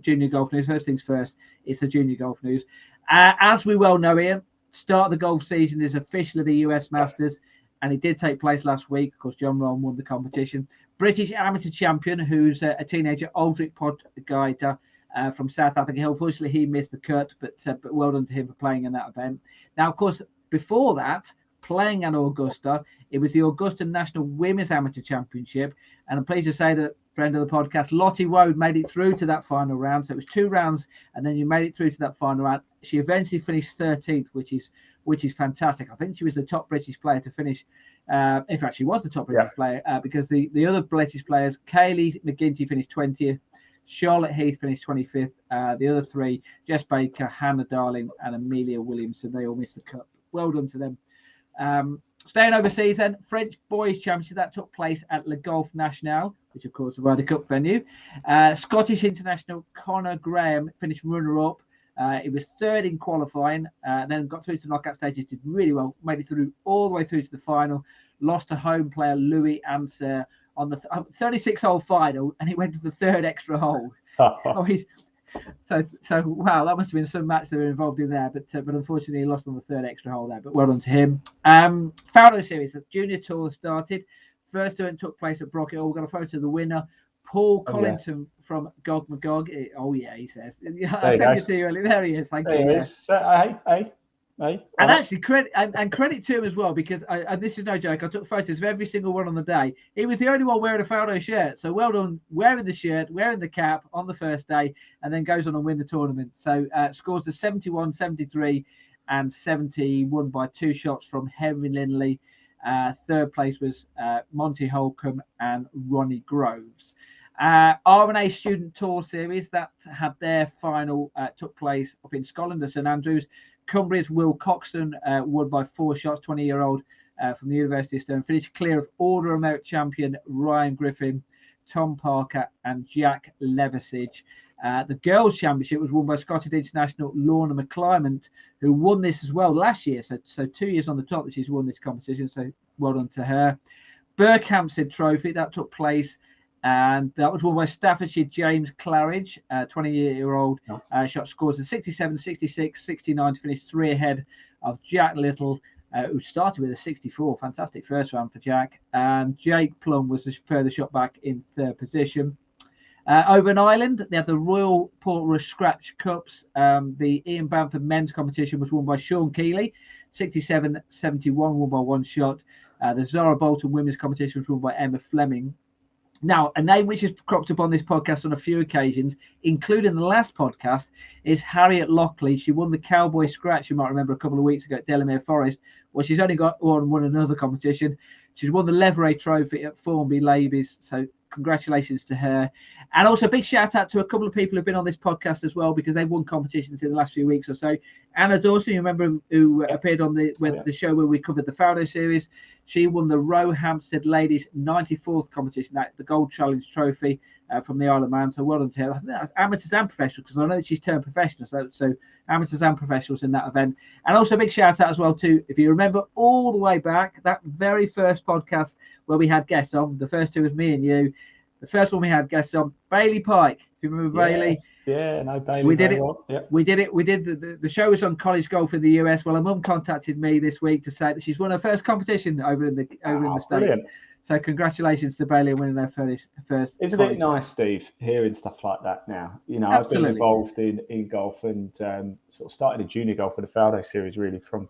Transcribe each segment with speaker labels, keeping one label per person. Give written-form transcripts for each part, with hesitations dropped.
Speaker 1: junior golf news. First things first, it's the junior golf news. As we well know, Ian, start of the golf season is officially the US Masters, and it did take place last week. Of course, Jon Rahm won the competition. British amateur champion, who's a teenager, Aldrich Podgaita, from South Africa. Unfortunately, he missed the cut, but well done to him for playing in that event. Now, of course, before that, playing at Augusta, it was the Augusta National Women's Amateur Championship, and I'm pleased to say that friend of the podcast, Lottie Woad, made it through to that final round. So it was 2 rounds, and then you made it through to that final round. She eventually finished 13th, which is fantastic. I think she was the top British player to finish. In fact, she was the top British player because the other British players, Kaylee McGinty finished 20th, Charlotte Heath finished 25th. The other 3, Jess Baker, Hannah Darling, and Amelia Williamson, they all missed the cut. Well done to them. Staying overseas then, French Boys Championship, that took place at Le Golf National, which of course is a Ryder Cup venue. Scottish international Conor Graham finished runner-up. It was 3rd in qualifying, then got through to knockout stages, did really well, made it through all the way through to the final, lost to home player Louis Anser on the 36-hole final, and he went to the 3rd extra hole. So wow, that must have been some match they were involved in there, but unfortunately he lost on the 3rd extra hole there. But well done to him. Fowler Series, the Junior Tour started. First event took place at Brocket Hall. We got a photo of the winner, Paul Collington from Gog Magog. He says. I sent it to you earlier. There he is. Thank you.
Speaker 2: There he is. Hey.
Speaker 1: And actually, credit to him as well, because and this is no joke. I took photos of every single one on the day. He was the only one wearing a Faldo shirt. So well done, wearing the shirt, wearing the cap on the first day, and then goes on and win the tournament. So scores the 71, 73, and 71 by 2 shots from Henry Lindley. 3rd place was Monty Holcomb and Ronnie Groves. R&A Student Tour Series that had their final took place up in Scotland at St Andrews. Cumbria's Will Coxon won by 4 shots, 20-year-old from the University of Stirling, finished clear of Order of Merit champion Ryan Griffin, Tom Parker, and Jack Levisage. The Girls' Championship was won by Scottish International Lorna McClymont, who won this as well last year. So 2 years on the top that she's won this competition. So well done to her. Berkhamsted Trophy, that took place, and that was won by Staffordshire James Claridge, 20-year-old. Shot scores of 67, 66, 69 to finish 3 ahead of Jack Little, who started with a 64. Fantastic first round for Jack. And Jake Plum was the further shot back in 3rd position. Over in Ireland, they had the Royal Portrush Scratch Cups. The Ian Bamford men's competition was won by Sean Keeley, 67-71, won by 1 shot. The Zara Bolton women's competition was won by Emma Fleming. Now, a name which has cropped up on this podcast on a few occasions, including the last podcast, is Harriet Lockley. She won the Cowboy Scratch, you might remember, a couple of weeks ago at Delamere Forest. Well, she's only won another competition. She's won the Leverett Trophy at Formby Labies. So congratulations to her. And also a big shout out to a couple of people who've been on this podcast as well, because they've won competitions in the last few weeks or so. Anna Dawson, you remember, who appeared on the show where we covered the Faldo series. She won the Roehampstead Ladies 94th competition, the Gold Challenge Trophy from the Isle of Man. So well done to her. I think that's amateurs and professionals, because I know that she's turned professional. So amateurs and professionals in that event. And also a big shout out as well to, if you remember all the way back, that very first podcast where we had guests on. The first 2 was me and you. The first one we had guests on, Bailey Pike. If you remember Bailey?
Speaker 2: Yeah, no, Bailey.
Speaker 1: We did it.
Speaker 2: Well. Yep.
Speaker 1: We did it. We did the show was on college golf in the US. Well, her mum contacted me this week to say that she's won her first competition over in the States.
Speaker 2: Brilliant.
Speaker 1: So congratulations to Bailey on winning their first.
Speaker 2: Isn't it nice, Steve, hearing stuff like that now? You know, Absolutely. I've been involved in golf and sort of started a junior golf with the Faldo series really from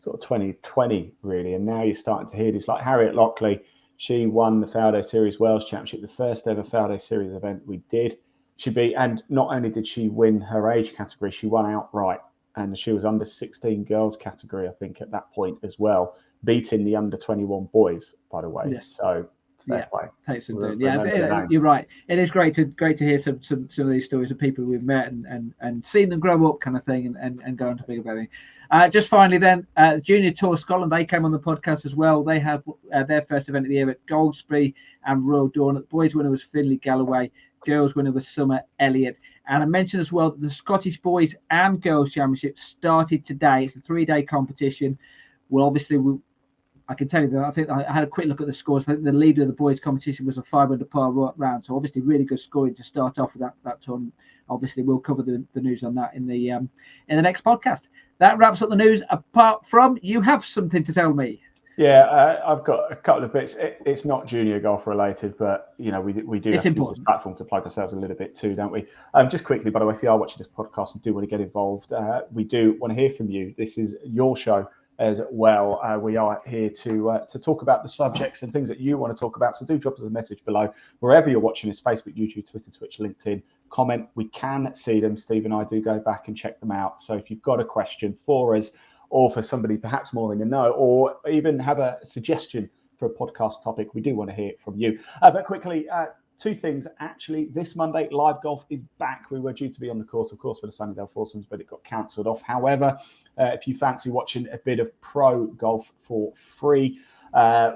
Speaker 2: sort of 2020 really, and now you're starting to hear this, like Harriet Lockley. She won the Faldo Series Wales Championship, the first ever Faldo Series event we did. And not only did she win her age category, she won outright. And she was under 16 girls category, I think, at that point as well, beating the under 21 boys, by the way.
Speaker 1: Yes.
Speaker 2: So
Speaker 1: takes some doing. Yeah, you're right. It is great to hear some of these stories of people we've met and seen them grow up, kind of thing, and go on to bigger better. Just finally, then, Junior Tour Scotland, they came on the podcast as well. They had their first event of the year at Goldsbury and Royal Dawn. The boys' winner was Finley Galloway. Girls' winner was Summer Elliott. And I mentioned as well that the Scottish Boys and Girls Championship started today. It's a 3-day competition. Well, obviously, I can tell you that I think I had a quick look at the scores. I think the leader of the boys' competition was a 500 par round, so obviously really good scoring to start off with that tournament. Obviously, we'll cover the news on that in the next podcast. That wraps up the news. Apart from, you have something to tell me.
Speaker 2: Yeah, I've got a couple of bits. It's not junior golf related, but we do have to use this platform to plug ourselves a little bit too, don't we? Just quickly, by the way, if you are watching this podcast and do want to get involved, we do want to hear from you. This is your show as well. We are here to talk about the subjects and things that you want to talk about. So do drop us a message below wherever you're watching this: Facebook, YouTube, Twitter, Twitch, LinkedIn. Comment. We can see them. Steve and I do go back and check them out. So if you've got a question for us, or for somebody perhaps more in the know, or even have a suggestion for a podcast topic, we do want to hear it from you. But quickly, two things. Actually, this Monday, live golf is back. We were due to be on the course, of course, for the Sunnydale Foursomes, but it got cancelled off. However, if you fancy watching a bit of pro golf for free,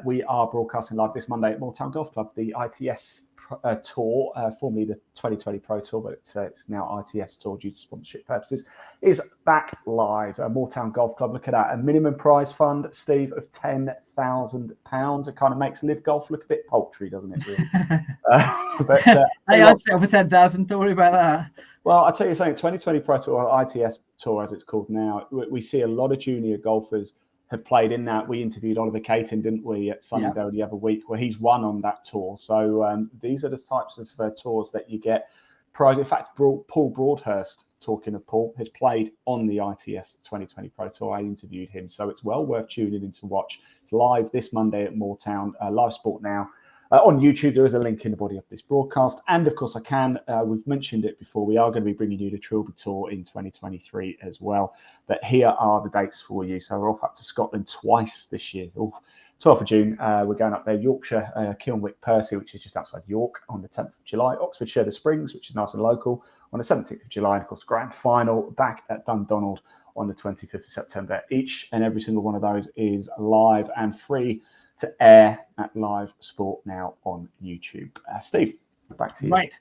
Speaker 2: we are broadcasting live this Monday at Moortown Golf Club, the ITS Tour, formerly the 2020 Pro Tour, but it's now ITS Tour due to sponsorship purposes, is back live. Moortown Golf Club, look at that. A minimum prize fund, Steve, of £10,000. It kind of makes live golf look a bit paltry, doesn't it, really?
Speaker 1: Hey, I'd settle for 10,000, don't worry about that.
Speaker 2: Well, I'll tell you something, 2020 Pro Tour, or ITS Tour as it's called now, we see a lot of junior golfers have played in that. We interviewed Oliver Caton, didn't we, at Sunnydale the other week, where he's won on that tour. So these are the types of tours that you get prize. In fact, Paul Broadhurst, talking of Paul, has played on the ITS 2020 Pro Tour. I interviewed him, so it's well worth tuning in to watch. It's live this Monday at Moortown, Live Sport Now. On YouTube, there is a link in the body of this broadcast. And of course, we've mentioned it before, we are going to be bringing you the Trilby Tour in 2023 as well. But here are the dates for you. So we're off up to Scotland twice this year. 12th of June, we're going up there, Yorkshire, Kilnwick, Percy, which is just outside York, on the 10th of July. Oxfordshire, The Springs, which is nice and local, on the 17th of July. And of course, grand final back at Dundonald on the 25th of September. Each and every single one of those is live and free to air at Live Sport Now on YouTube. Steve, back to you.
Speaker 1: Right.